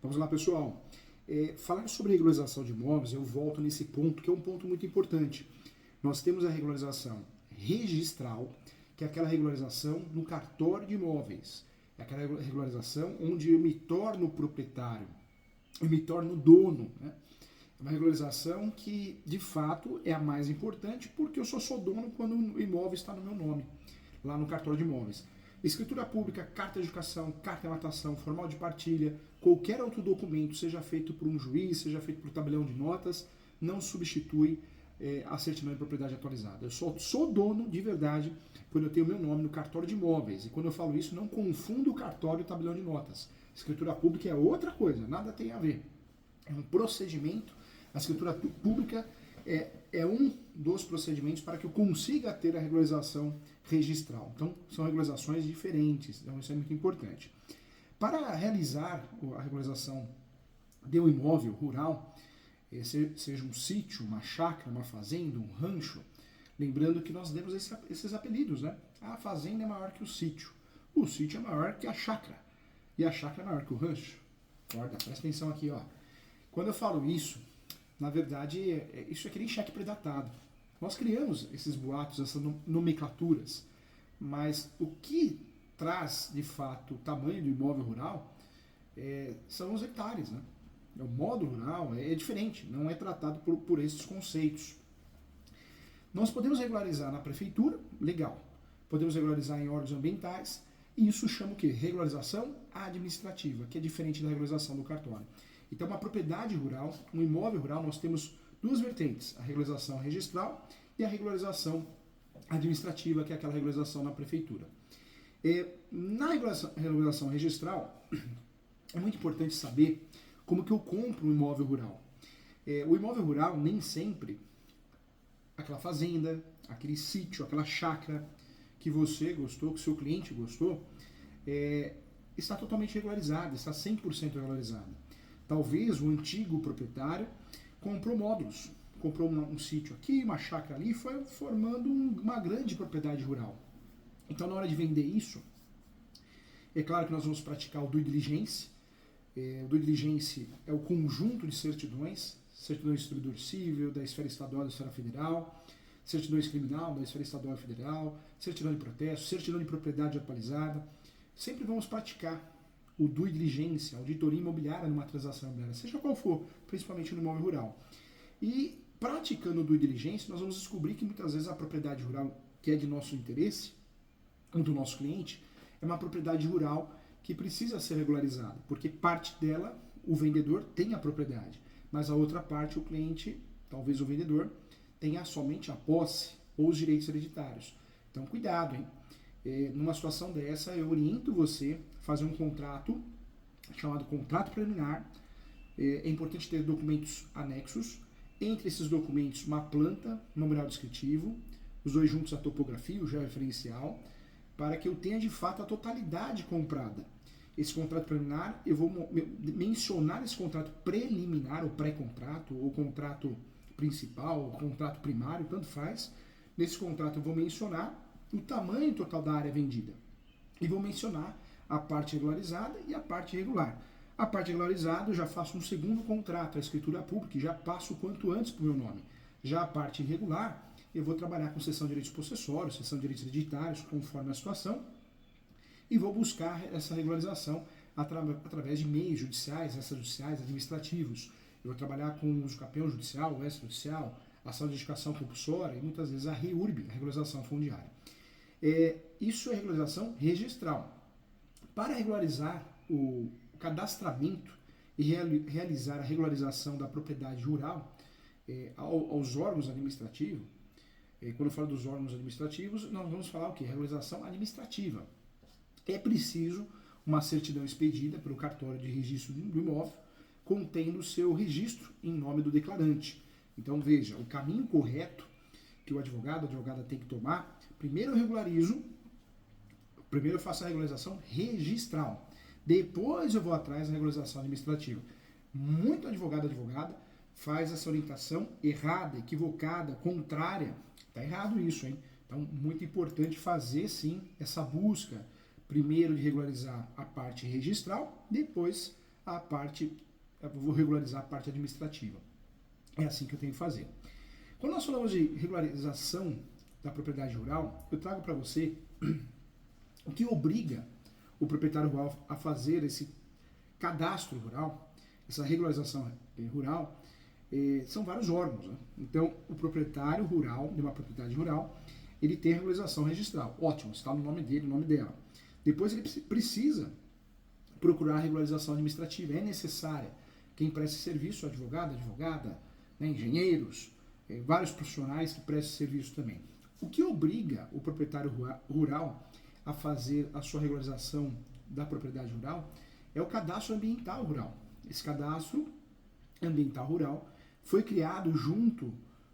Vamos lá, pessoal. Falar sobre regularização de imóveis, eu volto nesse ponto, que é um ponto muito importante. Nós temos a regularização registral, que é aquela regularização no cartório de imóveis. É aquela regularização onde eu me torno proprietário, eu me torno dono, né? É uma regularização que, de fato, é a mais importante, porque eu só sou dono quando o imóvel está no meu nome, lá no cartório de imóveis. Escritura pública, carta de educação, carta de matação, formal de partilha, qualquer outro documento, seja feito por um juiz, seja feito por tabelião de notas, não substitui a certidão de propriedade atualizada. Eu só sou dono de verdade quando eu tenho meu nome no cartório de imóveis. E quando eu falo isso, não confundo o cartório e o tabelião de notas. Escritura pública é outra coisa, nada tem a ver. É um procedimento. A escritura pública é um dos procedimentos para que eu consiga ter a regularização registral. Então, são regularizações diferentes, então isso é muito importante. Para realizar a regularização de um imóvel rural, seja um sítio, uma chácara, uma fazenda, um rancho, lembrando que nós demos esses apelidos, né? A fazenda é maior que o sítio é maior que a chácara, e a chácara é maior que o rancho. Acorda, presta atenção aqui, ó. Quando eu falo isso, na verdade, isso é que nem cheque predatado. Nós criamos esses boatos, essas nomenclaturas, mas o que traz, de fato, o tamanho do imóvel rural são os hectares, né? O modo rural é diferente, não é tratado por esses conceitos. Nós podemos regularizar na prefeitura, legal. Podemos regularizar em órgãos ambientais, e isso chama o quê? Regularização administrativa, que é diferente da regularização do cartório. Então, uma propriedade rural, um imóvel rural, nós temos duas vertentes, a regularização registral e a regularização administrativa, que é aquela regularização na prefeitura. Na regularização registral, é muito importante saber como que eu compro um imóvel rural. O imóvel rural, nem sempre, aquela fazenda, aquele sítio, aquela chácara que você gostou, que o seu cliente gostou, está totalmente regularizada, está 100% regularizada. Talvez o antigo proprietário comprou módulos, comprou um sítio aqui, uma chácara ali, e foi formando uma grande propriedade rural. Então, na hora de vender isso, é claro que nós vamos praticar o due diligence. O due diligence é o conjunto de certidões de distribuidor civil, da esfera estadual e da esfera federal, certidões criminal da esfera estadual e federal, certidão de protesto, certidão de propriedade atualizada. Sempre vamos praticar o due diligence, a auditoria imobiliária numa transação imobiliária, seja qual for, principalmente no imóvel rural. E praticando o due diligence, nós vamos descobrir que muitas vezes a propriedade rural que é de nosso interesse, do nosso cliente, é uma propriedade rural que precisa ser regularizada, porque parte dela o vendedor tem a propriedade, mas a outra parte o cliente, talvez o vendedor, tenha somente a posse ou os direitos hereditários. Então cuidado, hein? Numa situação dessa, eu oriento você a fazer um contrato chamado contrato preliminar. É importante ter documentos anexos. Entre esses documentos, uma planta, memorial descritivo, os dois juntos a topografia, o georreferencial, para que eu tenha de fato a totalidade comprada. Esse contrato preliminar, eu vou mencionar esse contrato preliminar, ou pré-contrato, ou contrato principal, ou contrato primário, tanto faz. Nesse contrato eu vou mencionar o tamanho total da área vendida. E vou mencionar a parte regularizada e a parte irregular. A parte regularizada eu já faço um segundo contrato, a escritura pública, e já passo o quanto antes para o meu nome. Já a parte irregular, eu vou trabalhar com cessão de direitos possessórios, cessão de direitos hereditários, conforme a situação, e vou buscar essa regularização através de meios judiciais, extrajudiciais, administrativos. Eu vou trabalhar com o uso campeão judicial, o extrajudicial, ação de edificação compulsória e muitas vezes a REURB, a regularização fundiária. Isso é regularização registral. Para regularizar o cadastramento e realizar a regularização da propriedade rural aos órgãos administrativos, quando eu falo dos órgãos administrativos, nós vamos falar o quê? Regularização administrativa. É preciso uma certidão expedida pelo cartório de registro do imóvel, contendo o seu registro em nome do declarante. Então veja, o caminho correto que o advogado, a advogada tem que tomar, primeiro eu faço a regularização registral, depois eu vou atrás da regularização administrativa. Muito advogado, advogada, faz essa orientação errada, equivocada, contrária. Está errado isso, hein? Então, muito importante fazer, sim, essa busca, primeiro de regularizar a parte registral, depois a parte, eu vou regularizar a parte administrativa. É assim que eu tenho que fazer. Quando nós falamos de regularização da propriedade rural, eu trago para você o que obriga o proprietário rural a fazer esse cadastro rural, essa regularização rural. São vários órgãos, né? Então, o proprietário rural, de uma propriedade rural, ele tem a regularização registral. Ótimo, está no nome dele, no nome dela. Depois ele precisa procurar a regularização administrativa. É necessária. Quem presta serviço, advogado, advogada, né, engenheiros, vários profissionais que prestam serviço também. O que obriga o proprietário rural a fazer a sua regularização da propriedade rural é o cadastro ambiental rural. Esse cadastro ambiental rural foi criado junto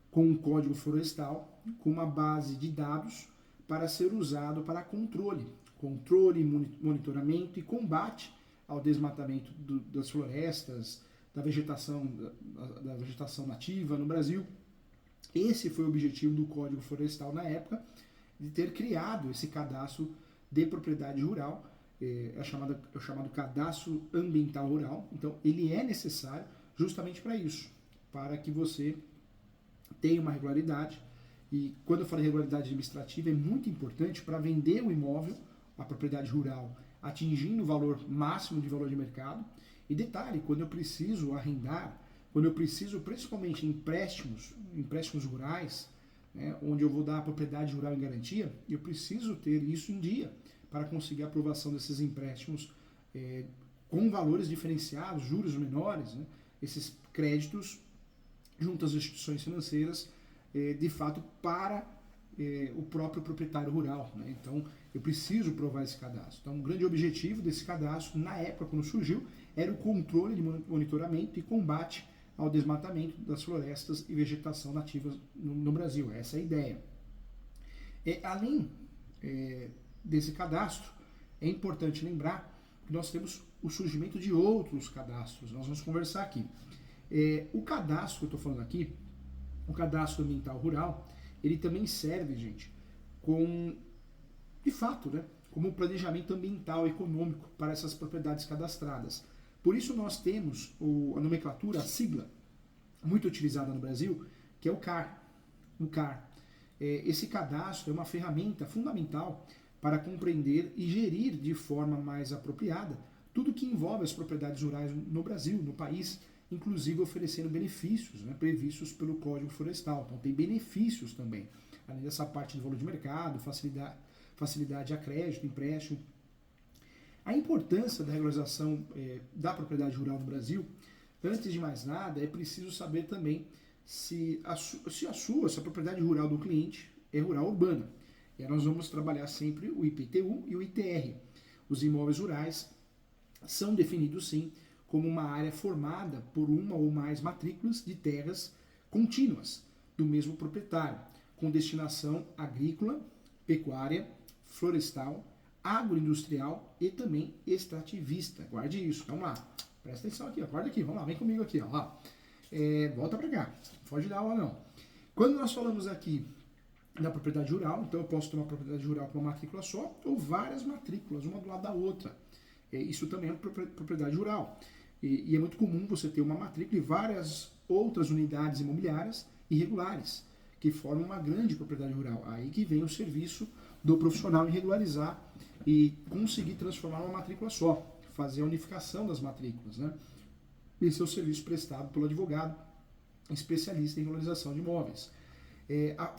com o Código Florestal, com uma base de dados para ser usado para controle, monitoramento e combate ao desmatamento das florestas, da vegetação nativa no Brasil. Esse foi o objetivo do Código Florestal na época, de ter criado esse cadastro de propriedade rural, é o chamado cadastro ambiental rural. Então, ele é necessário justamente para isso, para que você tenha uma regularidade. E quando eu falo regularidade administrativa, é muito importante para vender o imóvel, a propriedade rural, atingindo o valor máximo de valor de mercado. E detalhe, quando eu preciso arrendar, quando eu preciso principalmente empréstimos rurais, né, onde eu vou dar a propriedade rural em garantia, eu preciso ter isso em dia para conseguir a aprovação desses empréstimos com valores diferenciados, juros menores, né, esses créditos junto às instituições financeiras, de fato, para o próprio proprietário rural, né? Então, eu preciso provar esse cadastro. Então, um grande objetivo desse cadastro, na época, quando surgiu, era o controle de monitoramento e combate ao desmatamento das florestas e vegetação nativas no Brasil. Essa é a ideia. Além desse cadastro, é importante lembrar que nós temos o surgimento de outros cadastros. Nós vamos conversar aqui. O cadastro que eu estou falando aqui, o cadastro ambiental rural, ele também serve, gente, de fato, né, como um planejamento ambiental econômico para essas propriedades cadastradas. Por isso nós temos a nomenclatura, a sigla, muito utilizada no Brasil, que é o CAR. O CAR. Esse cadastro é uma ferramenta fundamental para compreender e gerir de forma mais apropriada tudo que envolve as propriedades rurais no Brasil, no país, inclusive oferecendo benefícios, né, previstos pelo Código Florestal. Então tem benefícios também, além dessa parte de valor de mercado, facilidade a crédito, empréstimo. A importância da regularização da propriedade rural no Brasil, antes de mais nada, é preciso saber também se a propriedade rural do cliente é rural ou urbana. E aí nós vamos trabalhar sempre o IPTU e o ITR. Os imóveis rurais são definidos, sim, como uma área formada por uma ou mais matrículas de terras contínuas do mesmo proprietário, com destinação agrícola, pecuária, florestal, agroindustrial e também extrativista. Guarde isso, vamos lá. Presta atenção aqui, guarda aqui, vamos lá, vem comigo aqui, ó. Volta para cá, não pode dar aula não. Quando nós falamos aqui da propriedade rural, então eu posso ter uma propriedade rural com uma matrícula só ou várias matrículas, uma do lado da outra. Isso também é propriedade rural. E é muito comum você ter uma matrícula e várias outras unidades imobiliárias irregulares, que formam uma grande propriedade rural. Aí que vem o serviço do profissional em regularizar e conseguir transformar uma matrícula só, fazer a unificação das matrículas, né? Esse é o serviço prestado pelo advogado especialista em regularização de imóveis. A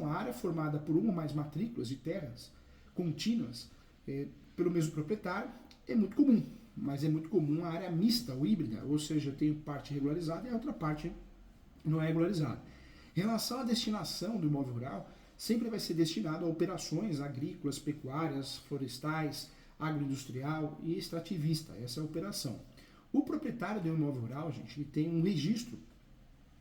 área formada por uma ou mais matrículas de terras contínuas pelo mesmo proprietário é muito comum, mas é muito comum a área mista ou híbrida, ou seja, eu tenho parte regularizada e a outra parte não é regularizada. Em relação à destinação do imóvel rural, sempre vai ser destinado a operações agrícolas, pecuárias, florestais, agroindustrial e extrativista. Essa é a operação. O proprietário do imóvel rural, gente, ele tem um registro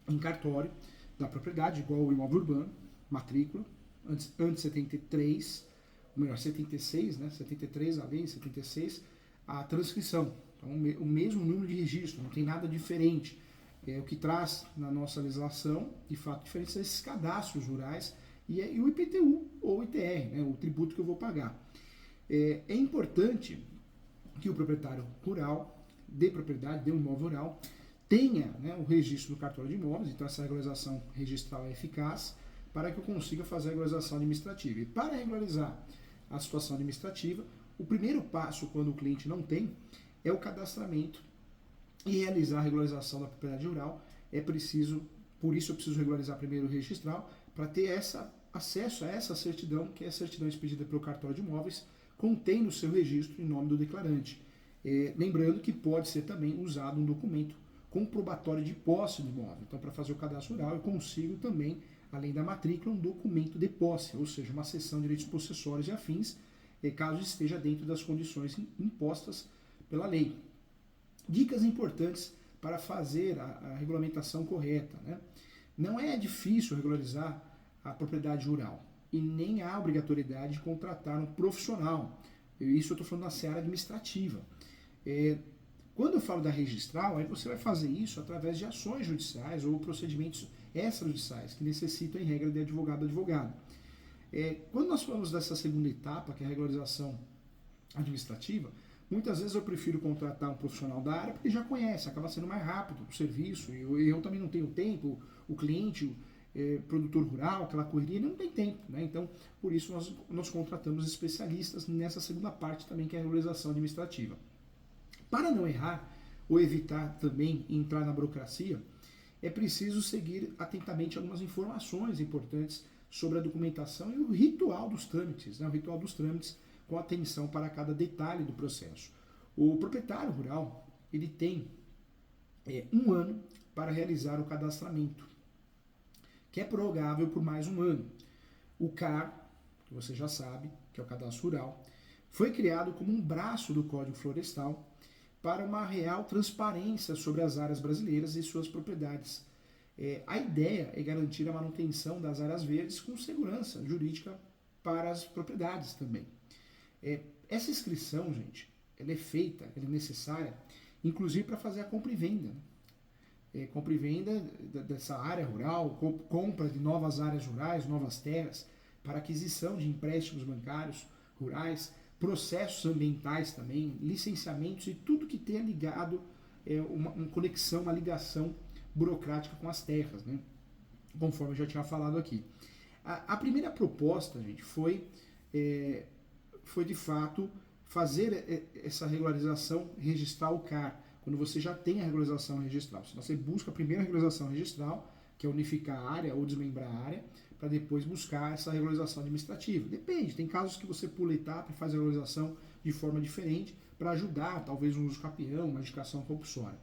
em cartório da propriedade, igual o imóvel urbano, matrícula, antes 73, ou melhor, 76, né? 73 a lei, 76, a transcrição. Então, o mesmo número de registro, não tem nada diferente. O que traz na nossa legislação, de fato, diferente são esses cadastros rurais e o IPTU ou ITR, né? O tributo que eu vou pagar. É importante que o proprietário rural de propriedade, de um imóvel rural, tenha, né, o registro no cartório de imóveis. Então essa regularização registral é eficaz para que eu consiga fazer a regularização administrativa. E para regularizar a situação administrativa, o primeiro passo, quando o cliente não tem, é o cadastramento e realizar a regularização da propriedade rural. Por isso eu preciso regularizar primeiro o registral, para ter acesso a essa certidão, que é a certidão expedida pelo cartório de imóveis, contém no seu registro em nome do declarante. Lembrando que pode ser também usado um documento comprobatório de posse do imóvel. Então, para fazer o cadastro rural, eu consigo também, além da matrícula, um documento de posse, ou seja, uma cessão de direitos possessórios e afins, caso esteja dentro das condições impostas pela lei. Dicas importantes para fazer a regulamentação correta, né? Não é difícil regularizar a propriedade rural e nem há obrigatoriedade de contratar um profissional. Isso eu estou falando na seara administrativa. Quando eu falo da registral, aí você vai fazer isso através de ações judiciais ou procedimentos extrajudiciais que necessitam, em regra, de advogado a advogado. Quando nós falamos dessa segunda etapa, que é a regularização administrativa, muitas vezes eu prefiro contratar um profissional da área porque já conhece, acaba sendo mais rápido o serviço, e eu também não tenho tempo, o cliente, produtor rural, aquela correria, não tem tempo, né? Então, por isso nós contratamos especialistas nessa segunda parte também, que é a regularização administrativa. Para não errar ou evitar também entrar na burocracia, é preciso seguir atentamente algumas informações importantes sobre a documentação e o ritual dos trâmites, né? O ritual dos trâmites com atenção para cada detalhe do processo. O proprietário rural, ele tem 1 ano para realizar o cadastramento, que é prorrogável por mais 1 ano. O CAR, que você já sabe, que é o cadastro rural, foi criado como um braço do Código Florestal para uma real transparência sobre as áreas brasileiras e suas propriedades. A ideia é garantir a manutenção das áreas verdes com segurança jurídica para as propriedades também. Essa inscrição, gente, ela é feita, ela é necessária, inclusive para fazer a compra e venda. Compra e venda dessa área rural, compra de novas áreas rurais, novas terras, para aquisição de empréstimos bancários rurais, processos ambientais também, licenciamentos e tudo que tenha ligado, uma conexão, uma ligação burocrática com as terras, né? Conforme eu já tinha falado aqui. A primeira proposta, gente, foi de fato fazer essa regularização registral o CAR, quando você já tem a regularização registral. Se você busca a primeira regularização registral, que é unificar a área ou desmembrar a área, para depois buscar essa regularização administrativa. Depende, tem casos que você pula etapa e faz a regularização de forma diferente para ajudar, talvez um uso capião, uma indicação compulsória.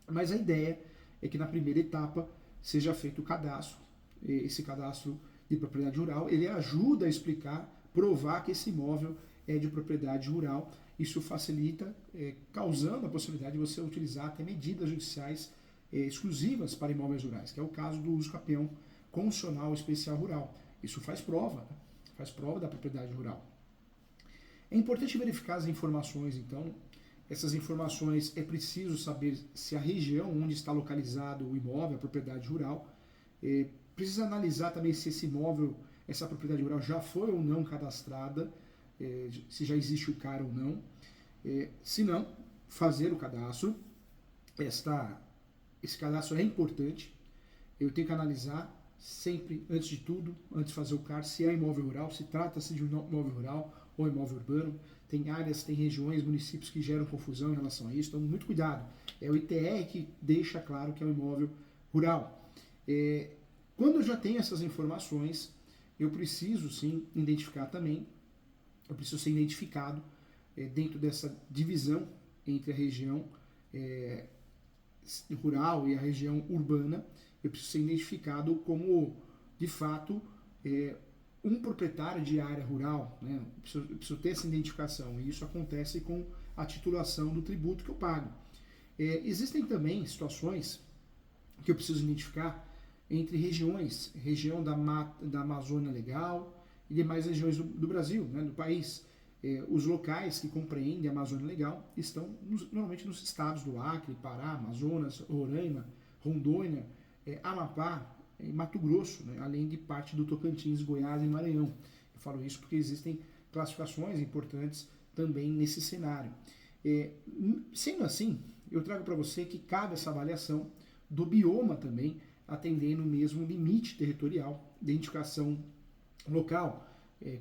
Mas a ideia é que na primeira etapa seja feito o cadastro. Esse cadastro de propriedade rural, ele ajuda a explicar, provar que esse imóvel é de propriedade rural. Isso facilita, causando a possibilidade de você utilizar até medidas judiciais exclusivas para imóveis rurais, que é o caso do uso capião constitucional especial rural. Isso faz prova, né? Faz prova da propriedade rural. É importante verificar as informações, então. Essas informações é preciso saber se a região onde está localizado o imóvel, a propriedade rural, precisa analisar também se esse imóvel, essa propriedade rural já foi ou não cadastrada, se já existe o CAR ou não. Se não, fazer o cadastro. Esse cadastro é importante. Eu tenho que analisar sempre, antes de tudo, antes de fazer o CAR, se é imóvel rural, se trata-se de um imóvel rural ou imóvel urbano. Tem áreas, tem regiões, municípios que geram confusão em relação a isso, então muito cuidado. É o ITR que deixa claro que é um imóvel rural. Quando eu já tenho essas informações, eu preciso sim identificar também, eu preciso ser identificado dentro dessa divisão entre a região rural e a região urbana. Eu preciso ser identificado como, de fato, um proprietário de área rural, né? Eu preciso ter essa identificação, e isso acontece com a titulação do tributo que eu pago. Existem também situações que eu preciso identificar entre regiões, região da Amazônia Legal e demais regiões do Brasil, né, do país. Os locais que compreendem a Amazônia Legal estão normalmente nos estados do Acre, Pará, Amazonas, Roraima, Rondônia, Amapá, em Mato Grosso, né, além de parte do Tocantins, Goiás e Maranhão. Eu falo isso porque existem classificações importantes também nesse cenário. Sendo assim, eu trago para você que cabe essa avaliação do bioma também, atendendo o mesmo limite territorial, identificação local,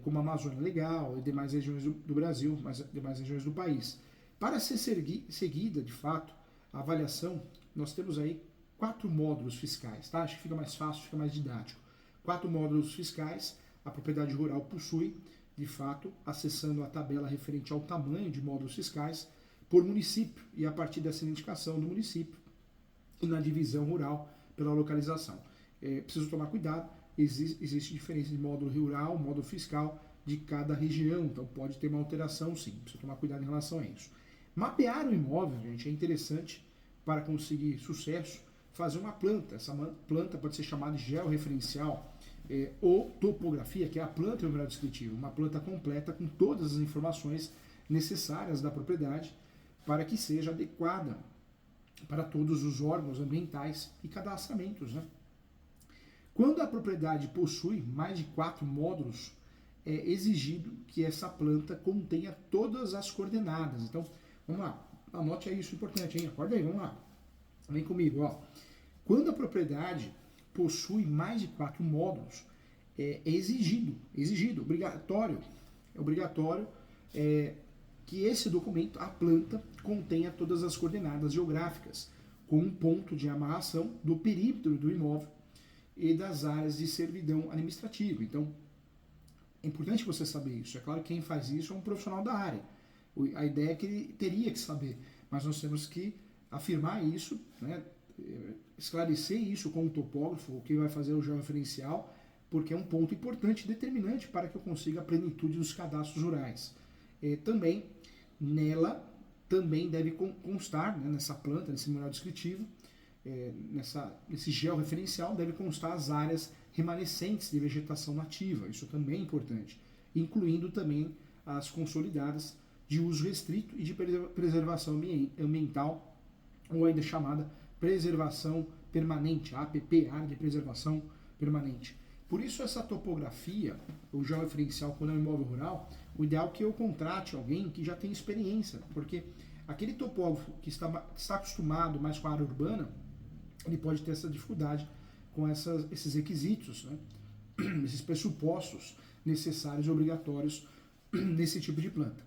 como a Amazônia Legal e demais regiões do Brasil, demais regiões do país. Para ser seguida, de fato, a avaliação, nós temos aí 4 módulos fiscais, tá? Acho que fica mais fácil, fica mais didático. 4 módulos fiscais a propriedade rural possui, de fato, acessando a tabela referente ao tamanho de módulos fiscais por município e a partir dessa identificação do município e na divisão rural pela localização. Preciso tomar cuidado, existe diferença de módulo rural, módulo fiscal de cada região, então pode ter uma alteração sim, preciso tomar cuidado em relação a isso. Mapear o imóvel, gente, é interessante para conseguir sucesso, fazer uma planta. Essa planta pode ser chamada de georreferencial ou topografia, que é a planta e o numeral descritivo, uma planta completa com todas as informações necessárias da propriedade para que seja adequada para todos os órgãos ambientais e cadastramentos, né? Quando a propriedade possui mais de 4 módulos, é exigido que essa planta contenha todas as coordenadas. Então, vamos lá, anote aí isso importante, hein? Acorda aí, vamos lá. Vem comigo, ó. Quando a propriedade possui mais de 4 módulos, é exigido, obrigatório que esse documento, a planta, contenha todas as coordenadas geográficas, com um ponto de amarração do perímetro do imóvel e das áreas de servidão administrativa. Então, é importante você saber isso. É claro que quem faz isso é um profissional da área. A ideia é que ele teria que saber, mas nós temos que afirmar isso, né, esclarecer isso com o topógrafo, o que vai fazer o georreferencial, porque é um ponto importante, determinante para que eu consiga a plenitude dos cadastros rurais. Também, nela, também deve constar, né, nessa planta, nesse memorial descritivo, nesse georreferencial, deve constar as áreas remanescentes de vegetação nativa, isso também é importante, incluindo também as consolidadas de uso restrito e de preservação ambiental, ou ainda chamada preservação permanente, APP, área de preservação permanente. Por isso essa topografia, o georreferencial, quando é um imóvel rural, o ideal é que eu contrate alguém que já tem experiência, porque aquele topógrafo que está acostumado mais com a área urbana, ele pode ter essa dificuldade com esses requisitos, né? Esses pressupostos necessários e obrigatórios nesse tipo de planta.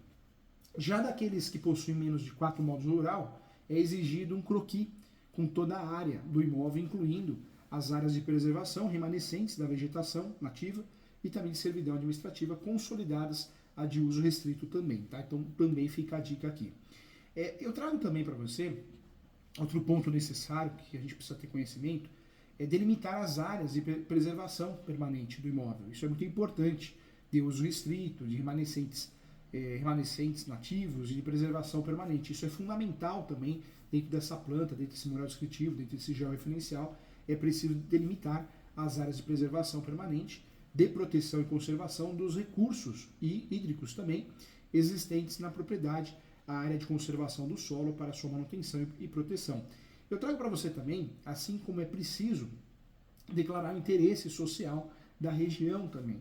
Já daqueles que possuem menos de 4 módulos rural, é exigido um croquis com toda a área do imóvel, incluindo as áreas de preservação remanescentes da vegetação nativa e também de servidão administrativa consolidadas a de uso restrito também, tá? Então também fica a dica aqui. Eu trago também para você outro ponto necessário que a gente precisa ter conhecimento, é delimitar as áreas de preservação permanente do imóvel. Isso é muito importante, de uso restrito, de remanescentes nativos e de preservação permanente. Isso é fundamental também dentro dessa planta, dentro desse memorial descritivo, dentro desse georreferencial. É preciso delimitar as áreas de preservação permanente, de proteção e conservação dos recursos e hídricos também existentes na propriedade, a área de conservação do solo para sua manutenção e proteção. Eu trago para você também, assim como é preciso declarar o interesse social da região também.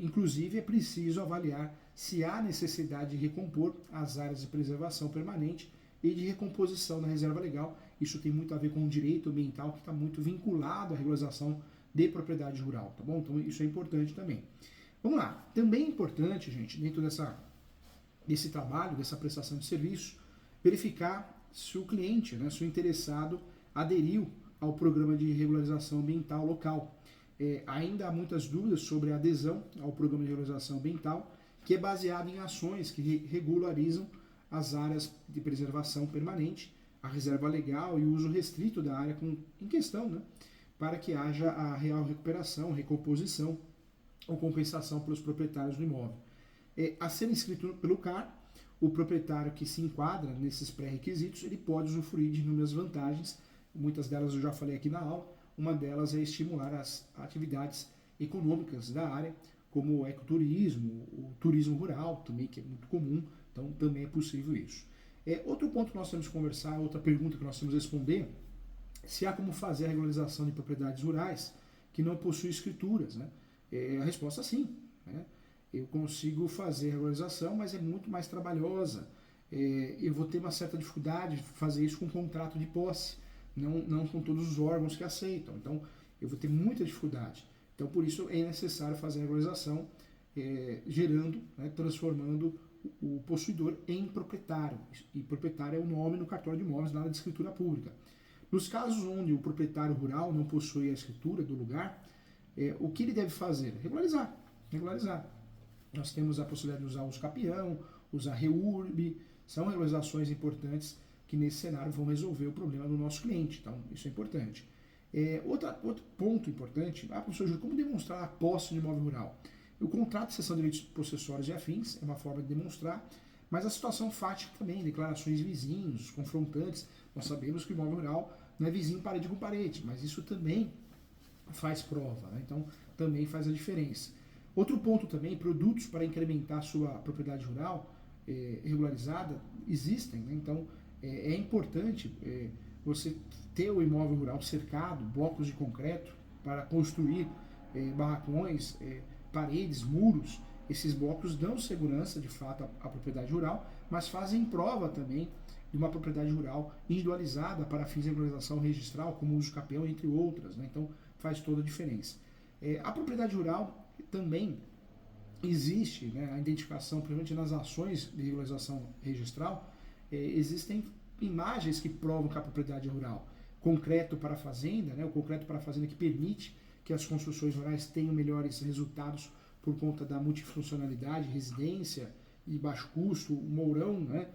Inclusive, é preciso avaliar se há necessidade de recompor as áreas de preservação permanente e de recomposição da reserva legal. Isso tem muito a ver com o direito ambiental, que está muito vinculado à regularização de propriedade rural, tá bom? Então, isso é importante também. Vamos lá. Também é importante, gente, dentro desse trabalho, dessa prestação de serviço, verificar se o cliente, né, se o interessado aderiu ao programa de regularização ambiental local. Ainda há muitas dúvidas sobre a adesão ao programa de regularização ambiental, que é baseado em ações que regularizam as áreas de preservação permanente, a reserva legal e o uso restrito da área em questão, né, para que haja a real recuperação, recomposição ou compensação pelos proprietários do imóvel. A ser inscrito pelo CAR, o proprietário que se enquadra nesses pré-requisitos, ele pode usufruir de inúmeras vantagens, muitas delas eu já falei aqui na aula. Uma delas é estimular as atividades econômicas da área, como o ecoturismo, o turismo rural também, que é muito comum, então também é possível isso. Outro ponto que nós temos que conversar, outra pergunta que nós temos que responder, se há como fazer a regularização de propriedades rurais que não possuem escrituras, né? A resposta é sim, né? Eu consigo fazer a regularização, mas é muito mais trabalhosa, eu vou ter uma certa dificuldade de fazer isso com contrato de posse, não com todos os órgãos que aceitam. Então, eu vou ter muita dificuldade. Então, por isso é necessário fazer a regularização, gerando, né, transformando o possuidor em proprietário. E proprietário é o nome no cartório de imóveis, nada de escritura pública. Nos casos onde o proprietário rural não possui a escritura do lugar, o que ele deve fazer? Regularizar. Nós temos a possibilidade de usar o usucapião, usar REURB, são regularizações importantes que nesse cenário vão resolver o problema do nosso cliente. Então, isso é importante. Outro ponto importante, professor Júlio, como demonstrar a posse de imóvel rural? O contrato de cessão de direitos possessórios e afins é uma forma de demonstrar, mas a situação fática também, declarações de vizinhos, confrontantes. Nós sabemos que o imóvel rural não é vizinho parede com parede, mas isso também faz prova, né? Então também faz a diferença. Outro ponto também, produtos para incrementar sua propriedade rural regularizada existem, né? Então é importante você ter o imóvel rural cercado, blocos de concreto para construir barracões, paredes, muros. Esses blocos dão segurança de fato à propriedade rural, mas fazem prova também de uma propriedade rural individualizada para fins de regularização registral, como uso capião, entre outras, né? Então faz toda a diferença. A propriedade rural também existe, né, a identificação, principalmente nas ações de regularização registral, existem imagens que provam que a propriedade é rural. Concreto para a fazenda, né, o concreto para a fazenda que permite que as construções rurais tenham melhores resultados por conta da multifuncionalidade, residência e baixo custo, o mourão, né,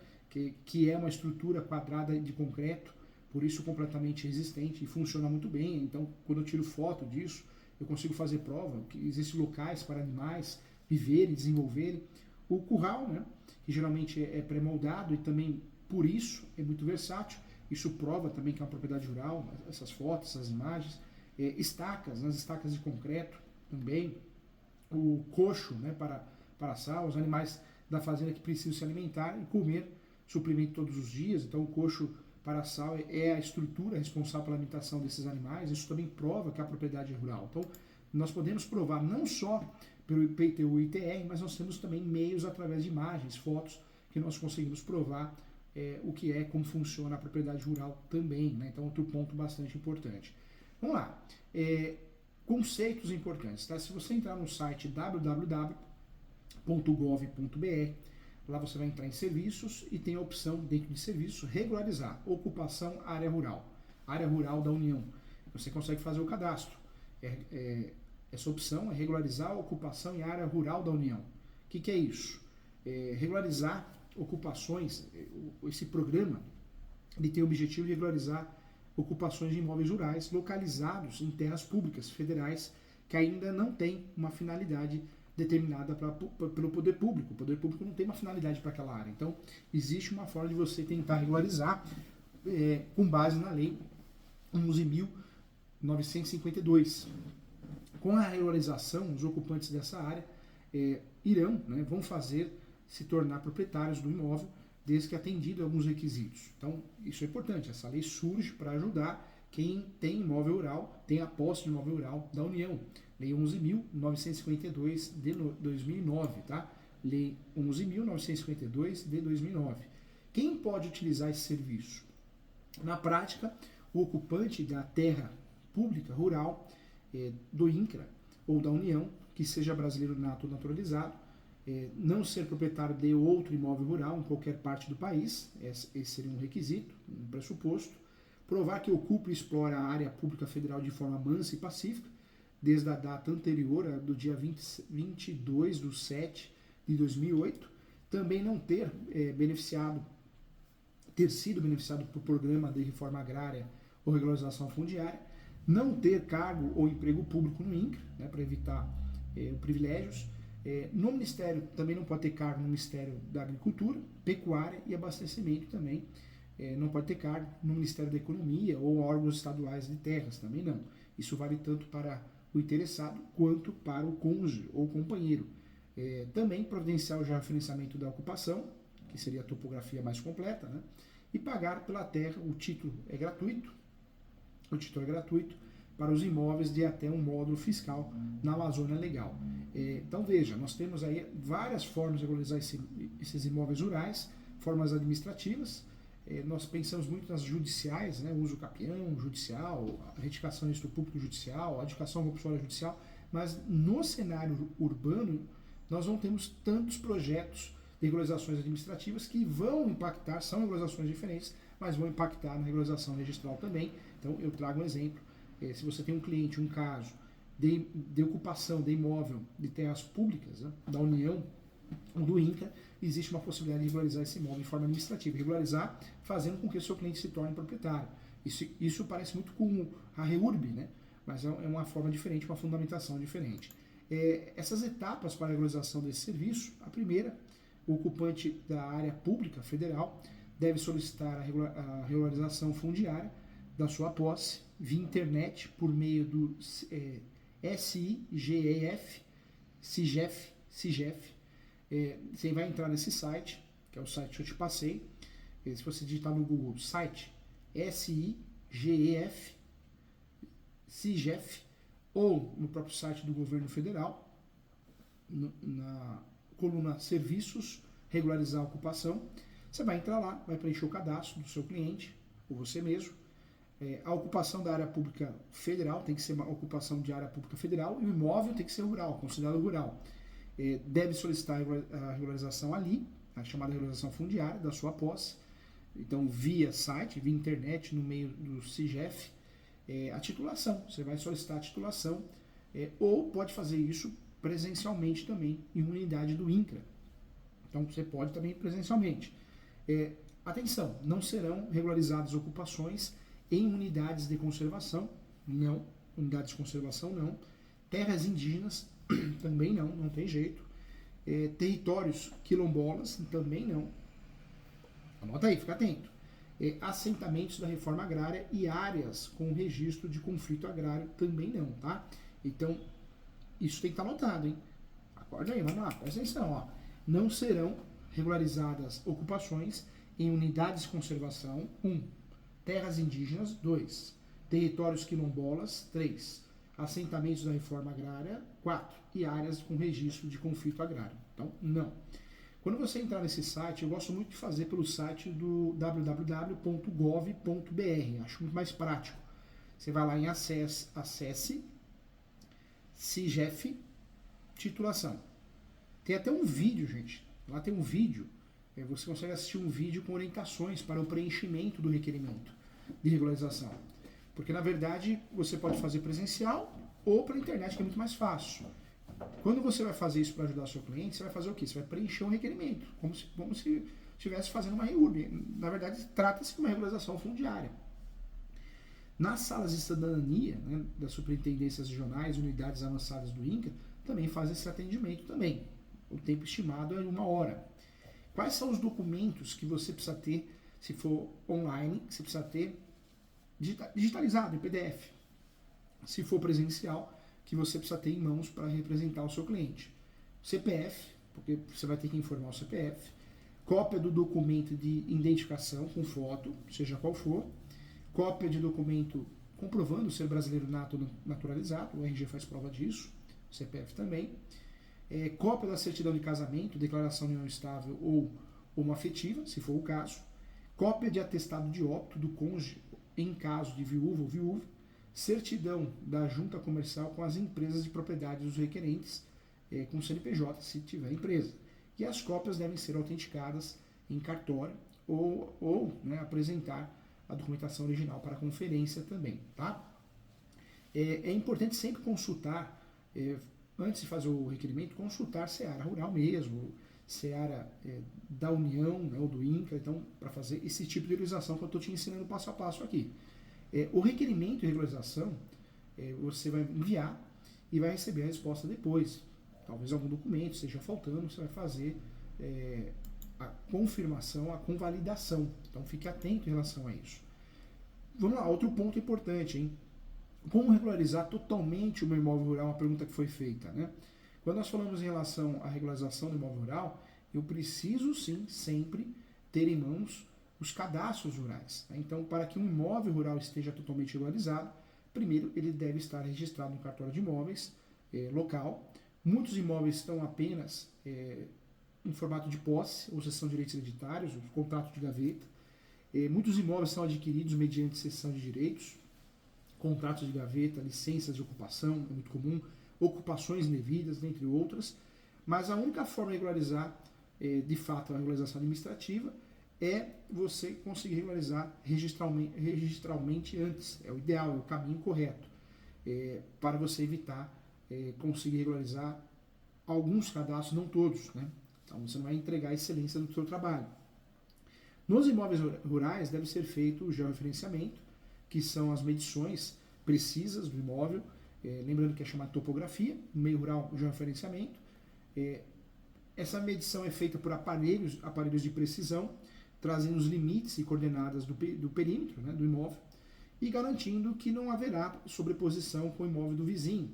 que é uma estrutura quadrada de concreto, por isso completamente resistente e funciona muito bem. Então, quando eu tiro foto disso, eu consigo fazer prova que existem locais para animais viverem, desenvolverem. O curral, né, que geralmente é pré-moldado e também por isso é muito versátil. Isso prova também que é uma propriedade rural, essas fotos, essas imagens. Estacas, nas estacas de concreto também. O coxo, né, para assar, os animais da fazenda que precisam se alimentar e comer suprimento todos os dias. Então o coxo para assar é a estrutura responsável pela alimentação desses animais. Isso também prova que a propriedade é rural. Então nós podemos provar não só pelo IPTU e ITR, mas nós temos também meios através de imagens, fotos, que nós conseguimos provar o que é, como funciona a propriedade rural também, né? Então outro ponto bastante importante. Vamos lá. Conceitos importantes, tá? Se você entrar no site www.gov.br, lá você vai entrar em serviços e tem a opção dentro de serviço regularizar, ocupação área rural da União. Você consegue fazer o cadastro. Essa opção é regularizar a ocupação em área rural da União. O que é isso? Regularizar ocupações, esse programa ele tem o objetivo de regularizar ocupações de imóveis rurais localizados em terras públicas federais que ainda não tem uma finalidade determinada pelo poder público. O poder público não tem uma finalidade para aquela área. Então, existe uma forma de você tentar regularizar com base na lei 11.952. Com a regularização, os ocupantes dessa área vão se tornar proprietários do imóvel, desde que atendido alguns requisitos. Então, isso é importante. Essa lei surge para ajudar quem tem imóvel rural, tem a posse de imóvel rural da União. Lei 11.952 de 2009, tá? Lei 11.952 de 2009. Quem pode utilizar esse serviço? Na prática, o ocupante da terra pública rural do INCRA ou da União, que seja brasileiro nato ou naturalizado, não ser proprietário de outro imóvel rural em qualquer parte do país, esse seria um requisito, um pressuposto. Provar que ocupa e explora a área pública federal de forma mansa e pacífica, desde a data anterior, do dia 22/7/2008. Também não ter sido beneficiado por programa de reforma agrária ou regularização fundiária. Não ter cargo ou emprego público no INCRA, né, para evitar privilégios. No Ministério, também não pode ter cargo no Ministério da Agricultura, Pecuária e Abastecimento também. Não pode ter cargo no Ministério da Economia ou órgãos estaduais de terras, também não. Isso vale tanto para o interessado quanto para o cônjuge ou companheiro. Também providenciar o referenciamento da ocupação, que seria a topografia mais completa, né? E pagar pela terra, o título é gratuito para os imóveis de até um módulo fiscal na Amazônia Legal. Então veja, nós temos aí várias formas de regularizar esses imóveis rurais, formas administrativas. Nós pensamos muito nas judiciais, né, o uso capião judicial, a retificação do público judicial, a adjudicação compulsória judicial, mas no cenário urbano nós não temos tantos projetos de regularizações administrativas que vão impactar, são regularizações diferentes, mas vão impactar na regularização registral também. Então eu trago um exemplo, se você tem um cliente, um caso de ocupação de imóvel de terras públicas, né, da União ou do INCRA, existe uma possibilidade de regularizar esse imóvel de forma administrativa, regularizar fazendo com que o seu cliente se torne proprietário. Isso parece muito com a REURB, né? Mas é uma forma diferente, uma fundamentação diferente. Essas etapas para a regularização desse serviço, a primeira, o ocupante da área pública federal deve solicitar a regularização fundiária da sua posse via internet por meio do SIGEF. Você vai entrar nesse site, que é o site que eu te passei. Se você digitar no Google site SIGEF, ou no próprio site do governo federal, na coluna Serviços, regularizar a ocupação, você vai entrar lá, vai preencher o cadastro do seu cliente, ou você mesmo. A ocupação da área pública federal tem que ser uma ocupação de área pública federal e o imóvel tem que ser rural, considerado rural. Deve solicitar a regularização ali, a chamada regularização fundiária da sua posse. Então, via site, via internet, no meio do SIGEF, a titulação. Você vai solicitar a titulação, ou pode fazer isso presencialmente também, em uma unidade do INCRA. Então, você pode também presencialmente. Atenção, não serão regularizadas ocupações em unidades de conservação, não. Unidades de conservação, não. Terras indígenas, também não tem jeito. Territórios quilombolas, também não. Anota aí, fica atento. Assentamentos da reforma agrária e áreas com registro de conflito agrário, também não, tá? Então, isso tem que estar anotado, hein? Acorda aí, vamos lá, presta atenção, ó. Não serão regularizadas ocupações em unidades de conservação, 1. Terras indígenas, 2. Territórios quilombolas, 3. Assentamentos da reforma agrária, 4. E áreas com registro de conflito agrário. Então, não. Quando você entrar nesse site, eu gosto muito de fazer pelo site do www.gov.br, acho muito mais prático. Você vai lá em acesse SIGEF, titulação. Tem até um vídeo, gente. Lá tem um vídeo. Você consegue assistir um vídeo com orientações para o preenchimento do requerimento de regularização. Porque, na verdade, você pode fazer presencial ou pela internet, que é muito mais fácil. Quando você vai fazer isso para ajudar o seu cliente, você vai fazer o quê? Você vai preencher um requerimento, como se estivesse fazendo uma REURB. Na verdade, trata-se de uma regularização fundiária. Nas salas de cidadania, né, das superintendências regionais, unidades avançadas do INCRA, também fazem esse atendimento também. O tempo estimado é 1 hora. Quais são os documentos que você precisa ter, se for online, que você precisa ter digitalizado em PDF? Se for presencial, que você precisa ter em mãos para representar o seu cliente. CPF, porque você vai ter que informar o CPF, cópia do documento de identificação com foto, seja qual for, cópia de documento comprovando ser brasileiro nato naturalizado, o RG faz prova disso, o CPF também, cópia da certidão de casamento, declaração de união estável ou homoafetiva, se for o caso, cópia de atestado de óbito do cônjuge em caso de viúva ou viúva, certidão da junta comercial com as empresas de propriedade dos requerentes, com CNPJ, se tiver empresa. E as cópias devem ser autenticadas em cartório ou apresentar a documentação original para conferência também, tá? É importante sempre consultar, antes de fazer o requerimento, consultar Seara Rural mesmo, Seara da União, né, ou do INCRA, então, para fazer esse tipo de regularização que eu estou te ensinando passo a passo aqui. O requerimento de regularização, você vai enviar e vai receber a resposta depois. Talvez algum documento esteja faltando, você vai fazer a confirmação, a convalidação. Então fique atento em relação a isso. Vamos lá, outro ponto importante, hein? Como regularizar totalmente o meu imóvel rural? Uma pergunta que foi feita, né? Quando nós falamos em relação à regularização do imóvel rural, eu preciso sim, sempre, ter em mãos os cadastros rurais. Então, para que um imóvel rural esteja totalmente regularizado, primeiro ele deve estar registrado no cartório de imóveis local. Muitos imóveis estão apenas em formato de posse, ou cessão de direitos hereditários, os contratos de gaveta. Muitos imóveis são adquiridos mediante cessão de direitos, contratos de gaveta, licenças de ocupação, é muito comum, ocupações indevidas, dentre outras, mas a única forma de regularizar, de fato, a regularização administrativa é você conseguir regularizar registralmente antes, é o ideal, é o caminho correto, para você evitar conseguir regularizar alguns cadastros, não todos, né? Então você não vai entregar a excelência do seu trabalho. Nos imóveis rurais deve ser feito o georreferenciamento, que são as medições precisas do imóvel, lembrando que é chamada topografia, no meio rural o georreferenciamento. Essa medição é feita por aparelhos de precisão, trazendo os limites e coordenadas do perímetro, né, do imóvel, e garantindo que não haverá sobreposição com o imóvel do vizinho.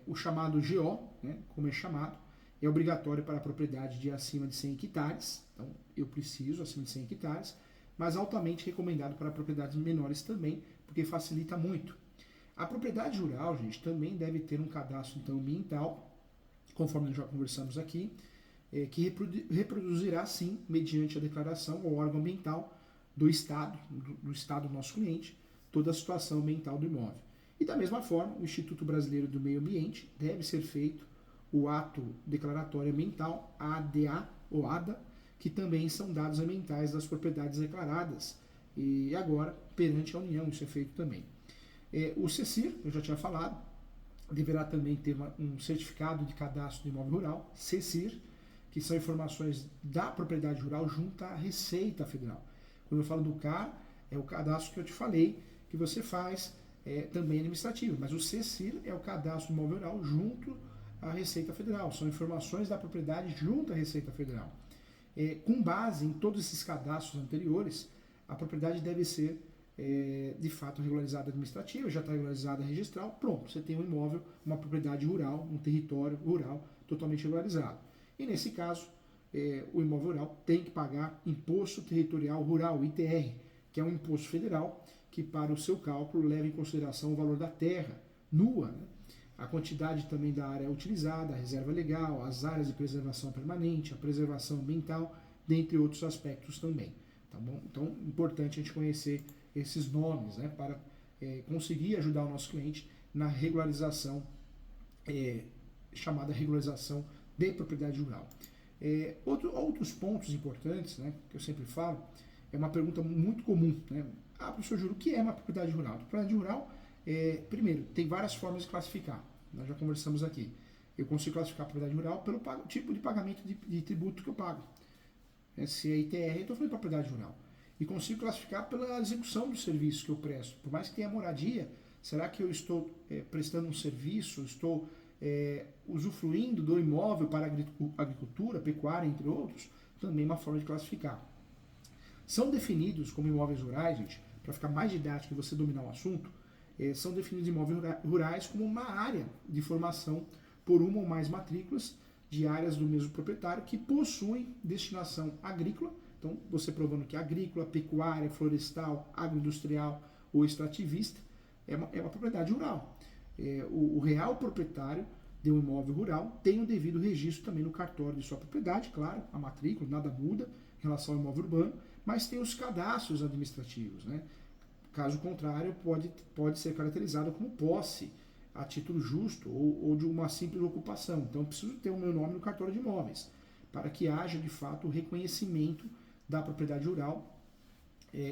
O chamado GO, né, como é chamado, é obrigatório para a propriedade de acima de 100 hectares, então eu preciso acima de 100 hectares, mas altamente recomendado para propriedades menores também, porque facilita muito. A propriedade rural, gente, também deve ter um cadastro então, ambiental, conforme nós já conversamos aqui, que reproduzirá sim, mediante a declaração ao órgão ambiental do Estado do nosso cliente, toda a situação ambiental do imóvel. E da mesma forma, o Instituto Brasileiro do Meio Ambiente deve ser feito o ato declaratório ambiental, ADA ou ADA, que também são dados ambientais das propriedades declaradas. E agora, perante a União, isso é feito também. O CECIR, eu já tinha falado, deverá também ter um certificado de cadastro de imóvel rural, CECIR, que são informações da propriedade rural junto à Receita Federal. Quando eu falo do CAR, é o cadastro que eu te falei, que você faz também administrativo, mas o CECIR é o cadastro do imóvel rural junto à Receita Federal, são informações da propriedade junto à Receita Federal. Com base em todos esses cadastros anteriores, a propriedade deve ser de fato regularizada administrativa, já está regularizada registral, pronto, você tem um imóvel, uma propriedade rural, um território rural totalmente regularizado. E nesse caso, o imóvel rural tem que pagar Imposto Territorial Rural, ITR, que é um imposto federal que para o seu cálculo leva em consideração o valor da terra nua, né? A quantidade também da área utilizada, a reserva legal, as áreas de preservação permanente, a preservação ambiental, dentre outros aspectos também. Tá bom? Então, importante a gente conhecer esses nomes, né, para conseguir ajudar o nosso cliente na regularização, chamada regularização de propriedade rural. Outros pontos importantes, né, que eu sempre falo, é uma pergunta muito comum, né? Professor Júlio, o que é uma propriedade rural? A propriedade rural, primeiro, tem várias formas de classificar. Nós já conversamos aqui. Eu consigo classificar a propriedade rural pelo tipo de pagamento de tributo que eu pago. Se é ITR, eu estou falando de propriedade rural. E consigo classificar pela execução dos serviços que eu presto. Por mais que tenha moradia, será que eu estou prestando um serviço, estou usufruindo do imóvel para agricultura, pecuária, entre outros? Também uma forma de classificar. São definidos como imóveis rurais, gente, para ficar mais didático e você dominar o assunto, são definidos imóveis rurais como uma área de formação por uma ou mais matrículas de áreas do mesmo proprietário que possuem destinação agrícola. Então, você provando que agrícola, pecuária, florestal, agroindustrial ou extrativista é uma propriedade rural. O real proprietário de um imóvel rural tem o devido registro também no cartório de sua propriedade, claro, a matrícula, nada muda em relação ao imóvel urbano, mas tem os cadastros administrativos, né? Caso contrário, pode ser caracterizado como posse a título justo ou de uma simples ocupação. Então, eu preciso ter o meu nome no cartório de imóveis, para que haja, de fato, o reconhecimento da propriedade rural,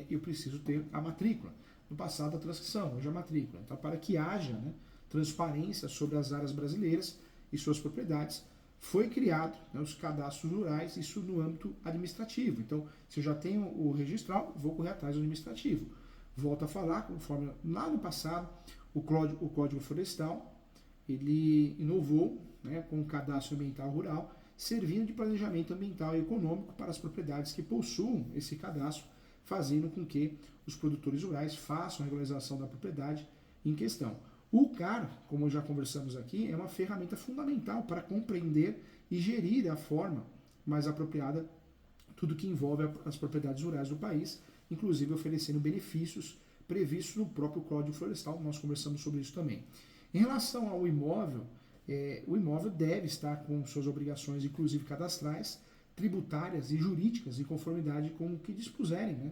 eu preciso ter a matrícula. No passado, a transcrição, hoje a matrícula. Então, para que haja, né, transparência sobre as áreas brasileiras e suas propriedades, foi criado, né, os cadastros rurais, isso no âmbito administrativo. Então, se eu já tenho o registral, vou correr atrás do administrativo. Volto a falar, conforme lá no passado, o Código Florestal, ele inovou, né, com o cadastro ambiental rural, servindo de planejamento ambiental e econômico para as propriedades que possuam esse cadastro, fazendo com que os produtores rurais façam a regularização da propriedade em questão. O CAR, como já conversamos aqui, é uma ferramenta fundamental para compreender e gerir a forma mais apropriada tudo que envolve as propriedades rurais do país, inclusive oferecendo benefícios previstos no próprio Código Florestal. Nós conversamos sobre isso também. Em relação ao imóvel, o imóvel deve estar com suas obrigações, inclusive cadastrais, tributárias e jurídicas, em conformidade com o que dispuserem, né,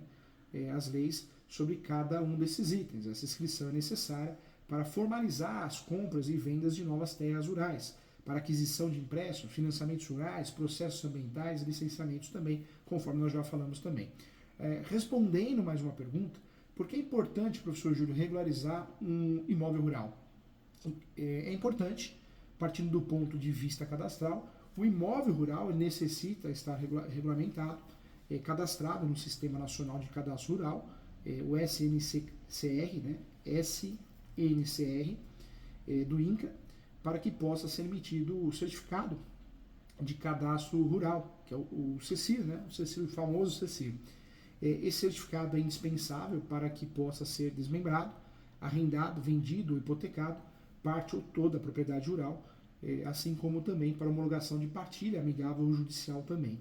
as leis sobre cada um desses itens. Essa inscrição é necessária para formalizar as compras e vendas de novas terras rurais, para aquisição de empréstimos, financiamentos rurais, processos ambientais e licenciamentos também, conforme nós já falamos também. Respondendo mais uma pergunta, por que é importante, professor Júlio, regularizar um imóvel rural? É importante, partindo do ponto de vista cadastral, o imóvel rural necessita estar regulamentado, cadastrado no Sistema Nacional de Cadastro Rural, o SNCR, né, SNCR do INCRA, para que possa ser emitido o certificado de cadastro rural, que é o CECIR, né, o famoso CECIR. Esse certificado é indispensável para que possa ser desmembrado, arrendado, vendido ou hipotecado, parte ou toda a propriedade rural, assim como também para homologação de partilha amigável ou judicial também.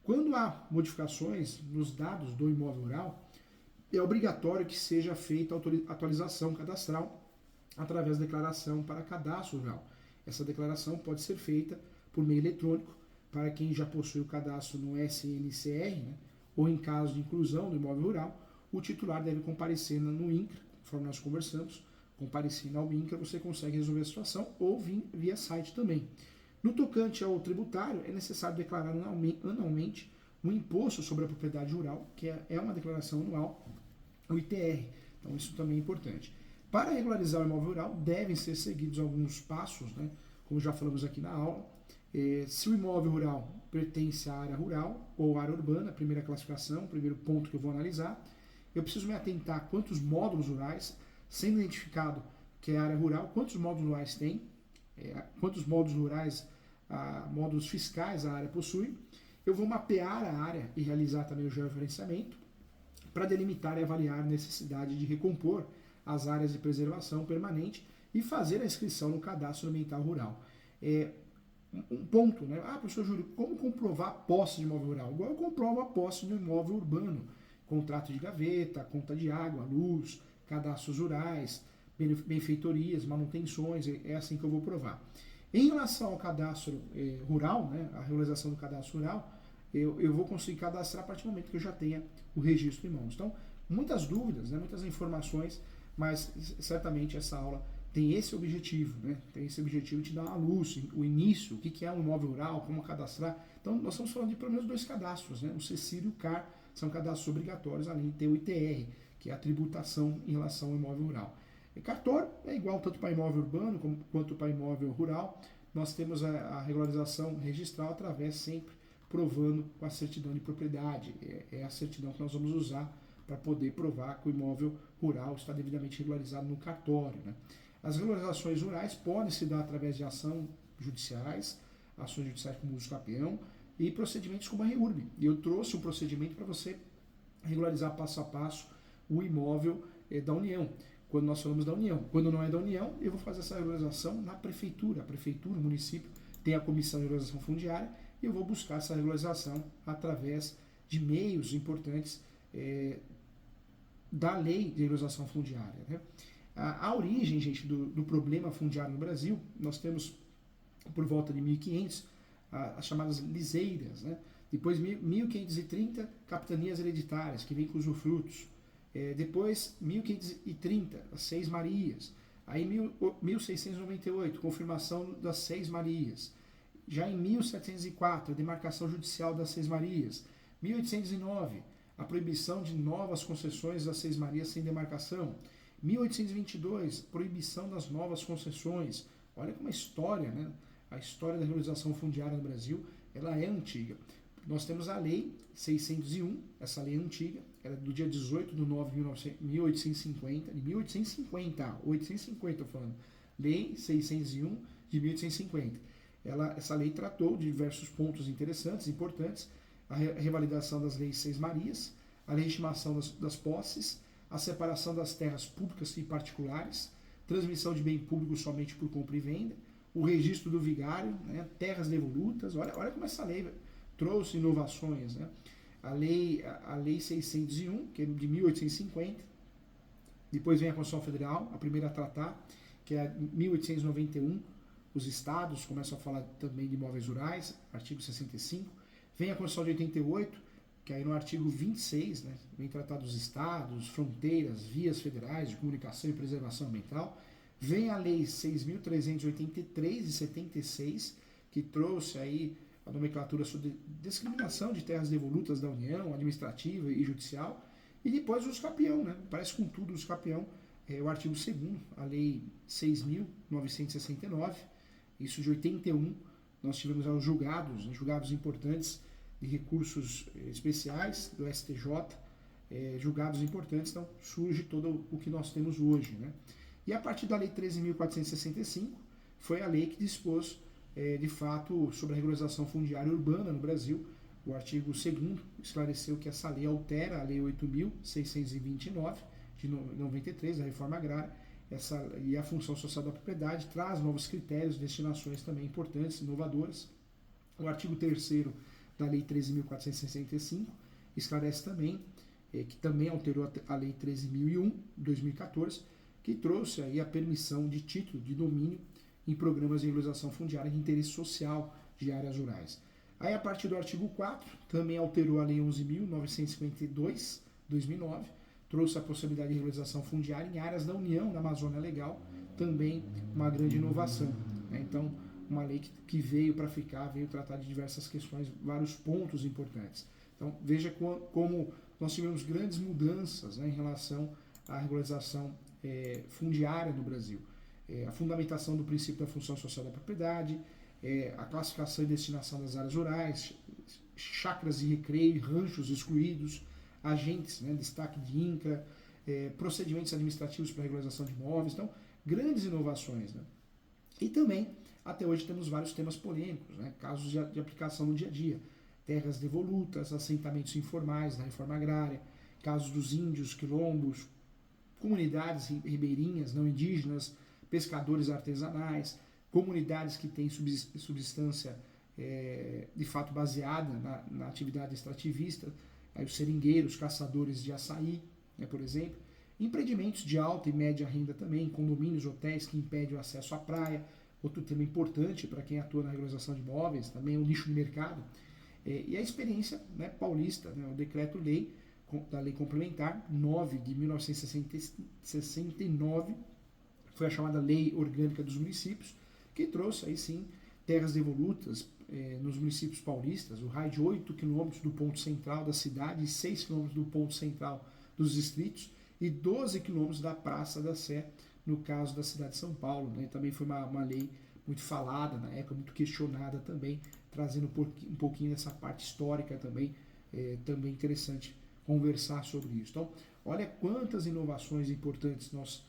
Quando há modificações nos dados do imóvel rural, é obrigatório que seja feita a atualização cadastral através da declaração para cadastro rural. Essa declaração pode ser feita por meio eletrônico para quem já possui o cadastro no SNCR, né, ou em caso de inclusão do imóvel rural, o titular deve comparecer no INCRA, conforme nós conversamos. Comparecendo ao INCRA, você consegue resolver a situação ou via site também. No tocante ao tributário, é necessário declarar anualmente o imposto sobre a propriedade rural, que é uma declaração anual, o ITR. Então, isso também é importante. Para regularizar o imóvel rural, devem ser seguidos alguns passos, né? Como já falamos aqui na aula. Se o imóvel rural pertence à área rural ou área urbana, primeira classificação, primeiro ponto que eu vou analisar, eu preciso me atentar a quantos módulos rurais, sendo identificado que é a área rural, quantos módulos rurais tem, quantos módulos rurais, módulos fiscais a área possui. Eu vou mapear a área e realizar também o georreferenciamento para delimitar e avaliar a necessidade de recompor as áreas de preservação permanente e fazer a inscrição no cadastro ambiental rural. Um ponto, né? Professor Júlio, como comprovar a posse de imóvel rural? Igual eu comprovo a posse de um imóvel urbano, contrato de gaveta, conta de água, luz, cadastros rurais, benfeitorias, manutenções, é assim que eu vou provar. Em relação ao cadastro rural, né, a regularização do cadastro rural, eu vou conseguir cadastrar a partir do momento que eu já tenha o registro em mãos. Então, muitas dúvidas, né, muitas informações, mas certamente essa aula tem esse objetivo, né? Tem esse objetivo de dar uma luz, o início, o que é um imóvel rural, como cadastrar. Então, nós estamos falando de pelo menos 2 cadastros, né? O CECIR e o CAR são cadastros obrigatórios, além de ter o ITR, que é a tributação em relação ao imóvel rural. Cartório é igual tanto para imóvel urbano quanto para imóvel rural. Nós temos a regularização registral através sempre provando com a certidão de propriedade. É a certidão que nós vamos usar para poder provar que o imóvel rural está devidamente regularizado no cartório, né? As regularizações rurais podem se dar através de ações judiciais como uso capião e procedimentos como a REURB. E eu trouxe um procedimento para você regularizar passo a passo o imóvel da União. Quando nós falamos da União. Quando não é da União, eu vou fazer essa regularização na prefeitura. A prefeitura, o município, tem a comissão de regularização fundiária e eu vou buscar essa regularização através de meios importantes da lei de regularização fundiária, né? A origem, gente, do problema fundiário no Brasil, nós temos por volta de 1500 as chamadas liseiras, né? Depois 1530, capitanias hereditárias, que vêm com usufrutos. Depois 1530, as 6 Marias. Aí 1698, confirmação das 6 Marias. Já em 1704, a demarcação judicial das 6 Marias. 1809, a proibição de novas concessões das 6 Marias sem demarcação. 1822, proibição das novas concessões. Olha como a história, né? A história da regularização fundiária no Brasil, ela é antiga. Nós temos a Lei 601, essa lei é antiga, ela é do dia 18 de 9 de 1850, de 1850, 850 eu falando, Lei 601 de 1850. Essa lei tratou de diversos pontos interessantes, importantes, a revalidação das leis 6 Marias, a legitimação das posses, a separação das terras públicas e particulares, transmissão de bem público somente por compra e venda, o registro do vigário, né, terras devolutas. Olha como essa lei trouxe inovações, né? A lei 601, que é de 1850, depois vem a Constituição Federal, a primeira a tratar, que é 1891, os estados começam a falar também de imóveis rurais, artigo 65. Vem a Constituição de 88, que aí no artigo 26, né, vem tratar dos estados, fronteiras, vias federais de comunicação e preservação ambiental. Vem a Lei 6.383 de 76, que trouxe aí a nomenclatura sobre discriminação de terras devolutas da União, administrativa e judicial. E depois o escapião, né? Parece com tudo o escapião, o artigo 2º, a Lei 6.969, isso de 81, nós tivemos os julgados, né, julgados importantes de recursos especiais do STJ, julgados importantes, então surge todo o que nós temos hoje, né? E a partir da Lei 13.465, foi a lei que dispôs, de fato, sobre a regularização fundiária urbana no Brasil. O artigo 2º esclareceu que essa lei altera a Lei 8.629, de 93, da Reforma Agrária, e a função social da propriedade, traz novos critérios, destinações também importantes, inovadoras. O artigo 3º da Lei 13.465 esclarece também, que também alterou a Lei 13.001, de 2014, que trouxe aí a permissão de título de domínio em programas de regularização fundiária de interesse social de áreas rurais. Aí, a partir do artigo 4, também alterou a Lei 11.952, 2009, trouxe a possibilidade de regularização fundiária em áreas da União, da Amazônia Legal, também uma grande inovação, né? Então, uma lei que veio para ficar, veio tratar de diversas questões, vários pontos importantes. Então, veja como nós tivemos grandes mudanças, né, em relação à regularização fundiária no Brasil. A fundamentação do princípio da função social da propriedade, a classificação e destinação das áreas rurais, chácaras de recreio, ranchos excluídos, agentes, né, destaque de INCRA, procedimentos administrativos para regularização de imóveis. Então, grandes inovações, né? E também, até hoje, temos vários temas polêmicos, né, casos de aplicação no dia a dia. Terras devolutas, assentamentos informais da reforma agrária, casos dos índios, quilombos, comunidades ribeirinhas, não indígenas, pescadores artesanais, comunidades que têm subsistência de fato baseada na atividade extrativista, aí os seringueiros, caçadores de açaí, né, por exemplo, empreendimentos de alta e média renda também, condomínios, hotéis que impedem o acesso à praia, outro tema importante para quem atua na regularização de imóveis, também o nicho de mercado, e a experiência, né, paulista, né, o decreto-lei da Lei Complementar 9 de 1969, foi a chamada Lei Orgânica dos Municípios, que trouxe aí sim terras devolutas nos municípios paulistas, o raio de 8 quilômetros do ponto central da cidade, 6 quilômetros do ponto central dos distritos e 12 quilômetros da Praça da Sé, no caso da cidade de São Paulo, né? Também foi uma lei muito falada na época, muito questionada também, trazendo um pouquinho dessa parte histórica também, também interessante conversar sobre isso. Então, olha quantas inovações importantes nós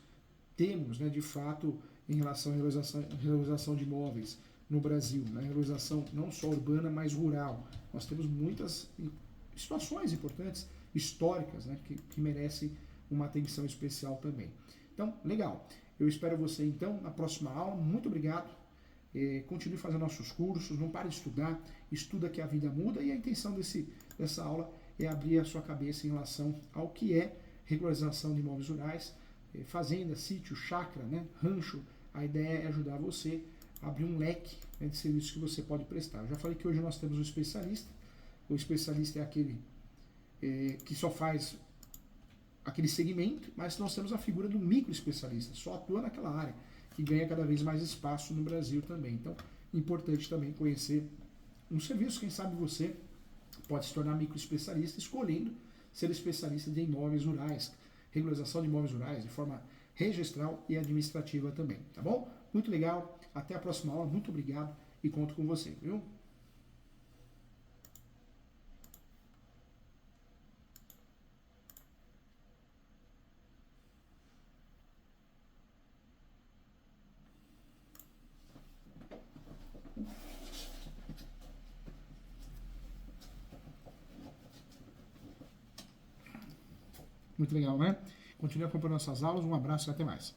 temos, né, de fato, em relação à regularização de imóveis no Brasil, né, regularização não só urbana, mas rural. Nós temos muitas situações importantes, históricas, né, que merecem uma atenção especial também. Então, legal. Eu espero você, então, na próxima aula. Muito obrigado. Continue fazendo nossos cursos, não pare de estudar, estuda que a vida muda, e a intenção dessa aula é abrir a sua cabeça em relação ao que é regularização de imóveis rurais, fazenda, sítio, chácara, né, rancho. A ideia é ajudar você a abrir um leque, né, de serviços que você pode prestar. Eu já falei que hoje nós temos um especialista. O especialista é aquele que só faz aquele segmento, mas nós temos a figura do micro especialista, só atua naquela área, que ganha cada vez mais espaço no Brasil também. Então, importante também conhecer um serviço. Quem sabe você pode se tornar micro especialista escolhendo ser especialista de imóveis rurais, regularização de imóveis rurais de forma registral e administrativa também, tá bom? Muito legal, até a próxima aula, muito obrigado e conto com você, viu? Muito legal, né? Continue acompanhando nossas aulas, um abraço e até mais.